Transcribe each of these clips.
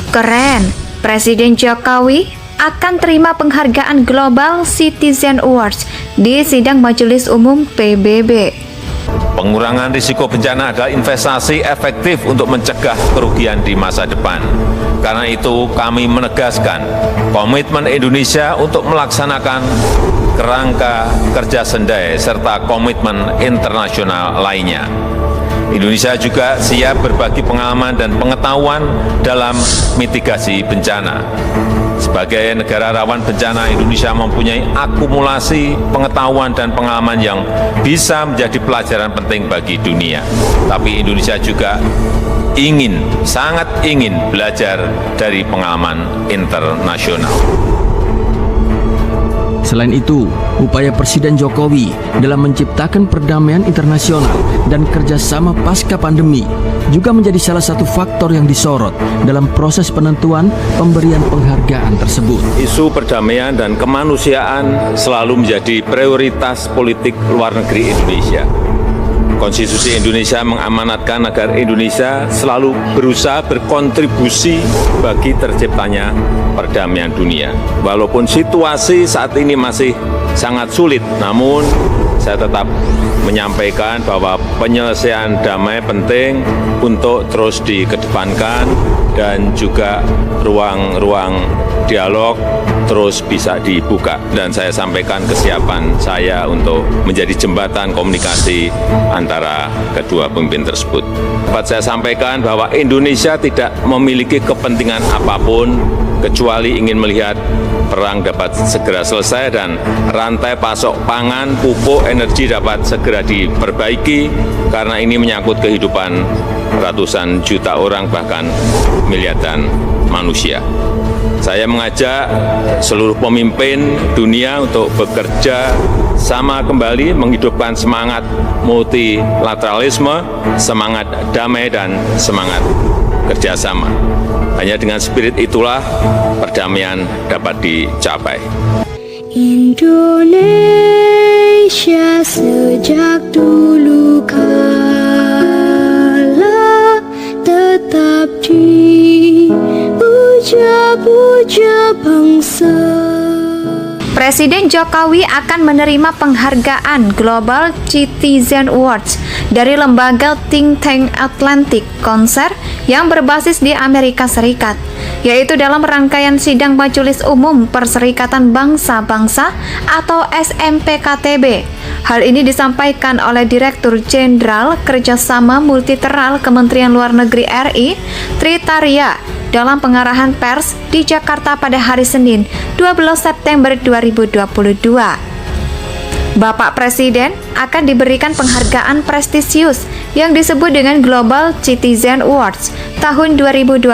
Keren, Presiden Jokowi akan terima penghargaan Global Citizen Awards di sidang Majelis Umum PBB. Pengurangan risiko bencana adalah investasi efektif untuk mencegah kerugian di masa depan. Karena itu kami menegaskan komitmen Indonesia untuk melaksanakan kerangka kerja Sendai serta komitmen internasional lainnya. Indonesia juga siap berbagi pengalaman dan pengetahuan dalam mitigasi bencana. Sebagai negara rawan bencana, Indonesia mempunyai akumulasi pengetahuan dan pengalaman yang bisa menjadi pelajaran penting bagi dunia. Tapi Indonesia juga sangat ingin belajar dari pengalaman internasional. Selain itu, upaya Presiden Jokowi dalam menciptakan perdamaian internasional dan kerjasama pasca pandemi juga menjadi salah satu faktor yang disorot dalam proses penentuan pemberian penghargaan tersebut. Isu perdamaian dan kemanusiaan selalu menjadi prioritas politik luar negeri Indonesia. Konstitusi Indonesia mengamanatkan agar Indonesia selalu berusaha berkontribusi bagi terciptanya perdamaian dunia. Walaupun situasi saat ini masih sangat sulit, namun saya tetap menyampaikan bahwa penyelesaian damai penting untuk terus dikedepankan dan juga ruang-ruang dialog terus bisa dibuka. Dan saya sampaikan kesiapan saya untuk menjadi jembatan komunikasi antara kedua pemimpin tersebut. Dapat saya sampaikan bahwa Indonesia tidak memiliki kepentingan apapun kecuali ingin melihat perang dapat segera selesai dan rantai pasok pangan, pupuk, energi dapat segera diperbaiki karena ini menyangkut kehidupan ratusan juta orang bahkan miliaran manusia. Saya mengajak seluruh pemimpin dunia untuk bekerja sama kembali menghidupkan semangat multilateralisme, semangat damai dan semangat kerjasama. Hanya dengan spirit itulah perdamaian dapat dicapai. Indonesia sejak dulu kala tetap dipuja-puja bangsa. Presiden Jokowi akan menerima penghargaan Global Citizen Awards dari lembaga think tank Atlantic Council yang berbasis di Amerika Serikat, yaitu dalam rangkaian sidang Majelis Umum Perserikatan Bangsa-Bangsa atau SMPKTB. Hal ini disampaikan oleh Direktur Jenderal Kerjasama Multilateral Kementerian Luar Negeri RI, Tritaria, dalam pengarahan pers di Jakarta pada hari Senin, 12 September 2022. Bapak Presiden akan diberikan penghargaan prestisius yang disebut dengan Global Citizen Awards tahun 2022,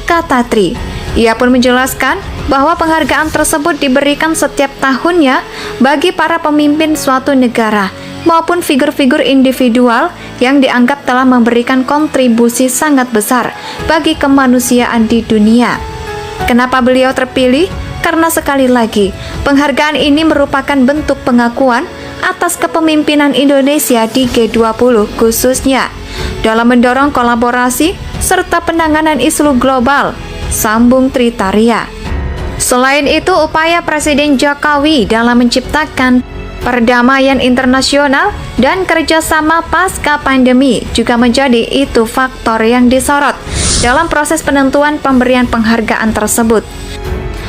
kata Tri. Ia pun menjelaskan bahwa penghargaan tersebut diberikan setiap tahunnya bagi para pemimpin suatu negara maupun figur-figur individual yang dianggap telah memberikan kontribusi sangat besar bagi kemanusiaan di dunia. Kenapa beliau terpilih? Karena sekali lagi, penghargaan ini merupakan bentuk pengakuan atas kepemimpinan Indonesia di G20 khususnya dalam mendorong kolaborasi serta penanganan isu global, sambung Tritaria. Selain itu, upaya Presiden Jokowi dalam menciptakan perdamaian internasional dan kerjasama pasca pandemi juga menjadi itu faktor yang disorot dalam proses penentuan pemberian penghargaan tersebut.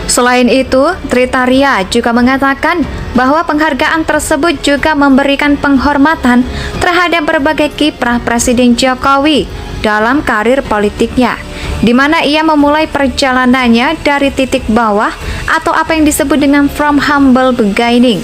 Selain itu, Tritaria juga mengatakan bahwa penghargaan tersebut juga memberikan penghormatan terhadap berbagai kiprah Presiden Jokowi dalam karir politiknya, di mana ia memulai perjalanannya dari titik bawah atau apa yang disebut dengan from humble beginning.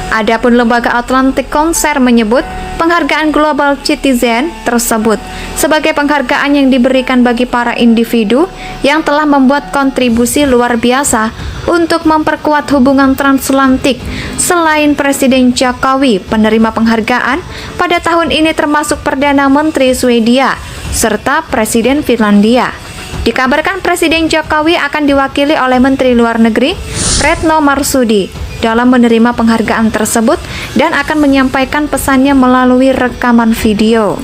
Adapun lembaga Atlantic Council menyebut penghargaan Global Citizen tersebut sebagai penghargaan yang diberikan bagi para individu yang telah membuat kontribusi luar biasa untuk memperkuat hubungan transatlantik. Selain Presiden Jokowi, penerima penghargaan pada tahun ini termasuk Perdana Menteri Swedia serta Presiden Finlandia. Dikabarkan Presiden Jokowi akan diwakili oleh Menteri Luar Negeri Retno Marsudi dalam menerima penghargaan tersebut dan akan menyampaikan pesannya melalui rekaman video.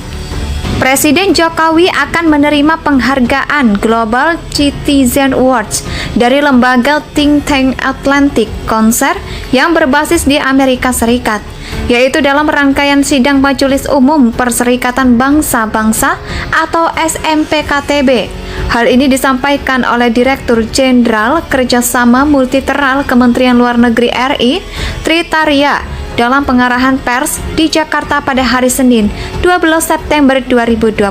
Presiden Jokowi akan menerima penghargaan Global Citizen Awards dari lembaga think tank Atlantic Council yang berbasis di Amerika Serikat, yaitu dalam rangkaian sidang Majelis Umum Perserikatan Bangsa-Bangsa atau SMPKTB. Hal ini disampaikan oleh Direktur Jenderal Kerjasama Multilateral Kementerian Luar Negeri RI, Tritaria, dalam pengarahan pers di Jakarta pada hari Senin, 12 September 2022.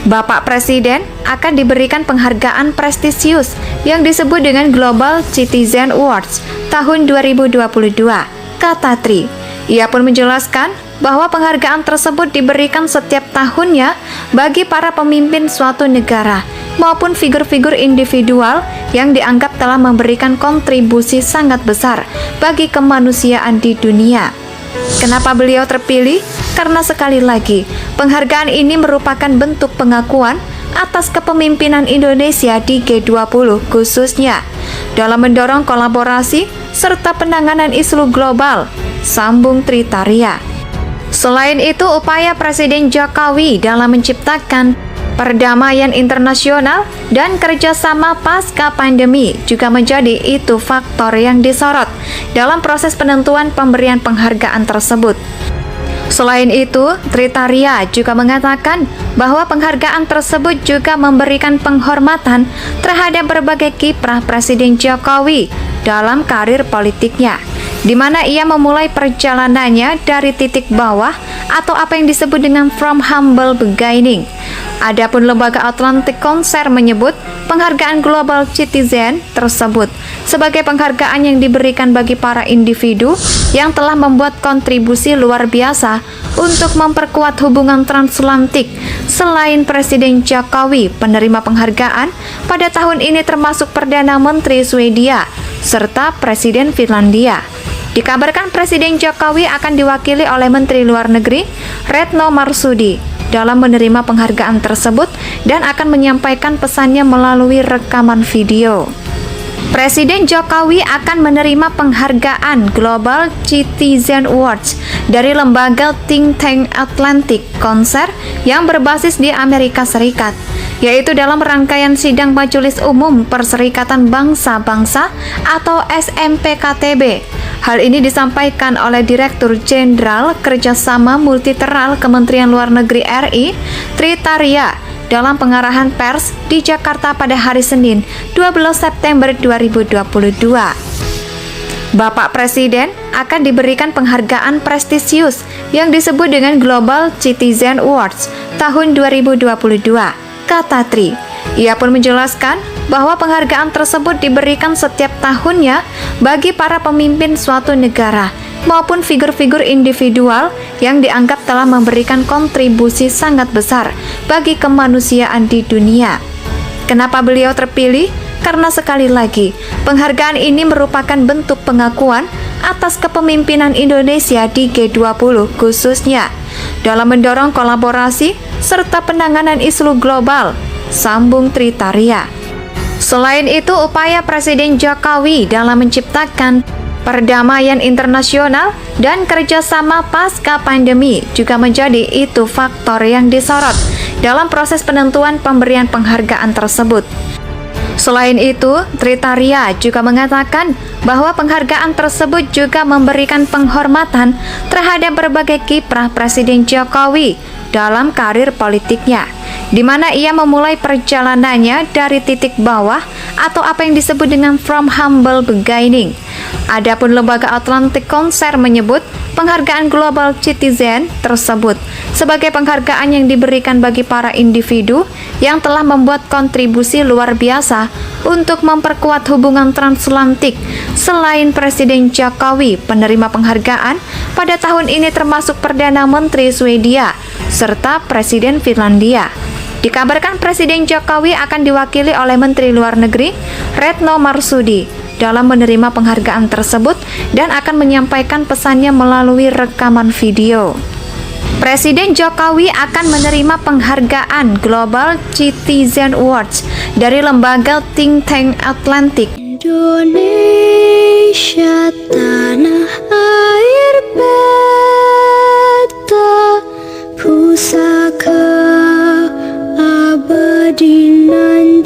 Bapak Presiden akan diberikan penghargaan prestisius yang disebut dengan Global Citizen Awards tahun 2022, kata Tri. Ia pun menjelaskan bahwa penghargaan tersebut diberikan setiap tahunnya bagi para pemimpin suatu negara maupun figur-figur individual yang dianggap telah memberikan kontribusi sangat besar bagi kemanusiaan di dunia. Kenapa beliau terpilih? Karena sekali lagi, penghargaan ini merupakan bentuk pengakuan atas kepemimpinan Indonesia di G20 khususnya dalam mendorong kolaborasi serta penanganan isu global, sambung Tritaria. Selain itu, upaya Presiden Jokowi dalam menciptakan perdamaian internasional dan kerjasama pasca pandemi juga menjadi itu faktor yang disorot dalam proses penentuan pemberian penghargaan tersebut. Selain itu, Tritaria juga mengatakan bahwa penghargaan tersebut juga memberikan penghormatan terhadap berbagai kiprah Presiden Jokowi dalam karir politiknya, di mana ia memulai perjalanannya dari titik bawah atau apa yang disebut dengan from humble beginning. Adapun lembaga Atlantic Council menyebut penghargaan Global Citizen tersebut sebagai penghargaan yang diberikan bagi para individu yang telah membuat kontribusi luar biasa untuk memperkuat hubungan transatlantik. Selain Presiden Jokowi, penerima penghargaan pada tahun ini termasuk Perdana Menteri Swedia serta Presiden Finlandia. Dikabarkan Presiden Jokowi akan diwakili oleh Menteri Luar Negeri Retno Marsudi dalam menerima penghargaan tersebut dan akan menyampaikan pesannya melalui rekaman video. Presiden Jokowi akan menerima penghargaan Global Citizen Awards dari lembaga think tank Atlantic Council yang berbasis di Amerika Serikat, yaitu dalam rangkaian sidang Majelis Umum Perserikatan Bangsa-Bangsa atau SMPKTB. Hal ini disampaikan oleh Direktur Jenderal Kerjasama Multilateral Kementerian Luar Negeri RI, Tritaria, dalam pengarahan pers di Jakarta pada hari Senin, 12 September 2022. Bapak Presiden akan diberikan penghargaan prestisius yang disebut dengan Global Citizen Awards tahun 2022, kata Tri. Ia pun menjelaskan bahwa penghargaan tersebut diberikan setiap tahunnya bagi para pemimpin suatu negara maupun figur-figur individual yang dianggap telah memberikan kontribusi sangat besar bagi kemanusiaan di dunia. Kenapa beliau terpilih? Karena sekali lagi, penghargaan ini merupakan bentuk pengakuan atas kepemimpinan Indonesia di G20 khususnya dalam mendorong kolaborasi serta penanganan isu global, sambung Tritaria. Selain itu, upaya Presiden Jokowi dalam menciptakan perdamaian internasional dan kerjasama pasca pandemi juga menjadi itu faktor yang disorot dalam proses penentuan pemberian penghargaan tersebut. Selain itu, Tritaria juga mengatakan bahwa penghargaan tersebut juga memberikan penghormatan terhadap berbagai kiprah Presiden Jokowi dalam karir politiknya, di mana ia memulai perjalanannya dari titik bawah atau apa yang disebut dengan from humble beginning. Adapun lembaga Atlantic Council menyebut penghargaan Global Citizen tersebut sebagai penghargaan yang diberikan bagi para individu yang telah membuat kontribusi luar biasa untuk memperkuat hubungan transatlantik. Selain Presiden Jokowi, penerima penghargaan pada tahun ini termasuk Perdana Menteri Swedia serta Presiden Finlandia. Dikabarkan Presiden Jokowi akan diwakili oleh Menteri Luar Negeri Retno Marsudi dalam menerima penghargaan tersebut dan akan menyampaikan pesannya melalui rekaman video. Presiden Jokowi akan menerima penghargaan Global Citizen Awards dari lembaga think tank Atlantic. Indonesia tanah air beta pusaka abadi nan